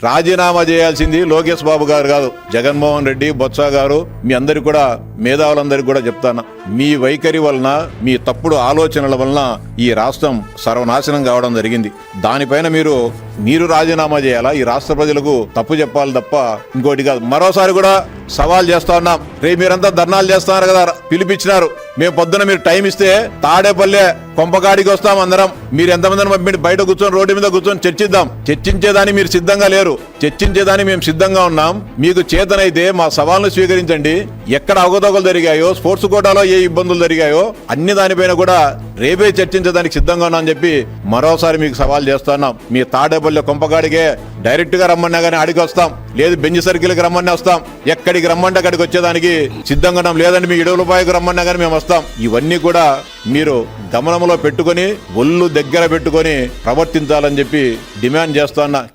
రాజీనామా చేయాల్సింది లోకేష్ బాబు గారు కాదు, జగన్మోహన్ రెడ్డి, బొత్స గారు, మీ అందరికి కూడా, మేధావులందరికీ కూడా చెప్తాను, మీ వైఖరి వలన, మీ తప్పుడు ఆలోచనల వలన ఈ రాష్ట్రం సర్వనాశనం కావడం జరిగింది. దానిపైన మీరు రాజీనామా చేయాలా? ఈ రాష్ట్ర ప్రజలకు తప్పు చెప్పాలి తప్ప ఇంకోటి కాదు. మరోసారి కూడా సవాల్ చేస్తా ఉన్నాం. రేపు మీరంతా ధర్నాలు చేస్తున్నారు కదా, పిలిపించినారు. మేము పొద్దున మీరు టైం ఇస్తే తాడేపల్లె కొంపకాడికి వస్తాం అందరం. మీరు ఎంతమందిని పంపించి బయట కూర్చొని, రోడ్డు మీద కూర్చొని చర్చిద్దాం. చర్చించేదాన్ని మీరు సిద్ధంగా లేరు, చర్చించేదాన్ని మేము సిద్ధంగా ఉన్నాం. మీకు చేతనైతే మా సవాల్ను స్వీకరించండి. ఎక్కడ అవకతవకలు జరిగాయో, స్పోర్ట్స్ కోటాలో ఏ ఇబ్బందులు జరిగాయో అన్ని దానిపైన కూడా రేపే చర్చించడానికి సిద్ధంగా ఉన్నా అని చెప్పి మరోసారి మీకు సవాల్ చేస్తున్నాం. మీ తాడేపల్లె కొంపకాడికే డైరెక్ట్ గా రమ్మన్నా కానీ ఆడికి వస్తాం, లేదు బెంచ్ సర్కిల్కి రమ్మని వస్తాం. ఎక్కడికి రమ్మంటే అక్కడికి వచ్చేదానికి సిద్ధంగా ఉన్నాం. లేదంటే మీ ఇడుగులపాయకు రమ్మన్నా కానీ మేము వస్తాం. ఇవన్నీ కూడా మీరు గమనంలో పెట్టుకొని, ఒళ్ళు దగ్గర పెట్టుకొని ప్రవర్తించాలని చెప్పి డిమాండ్ చేస్తున్నా.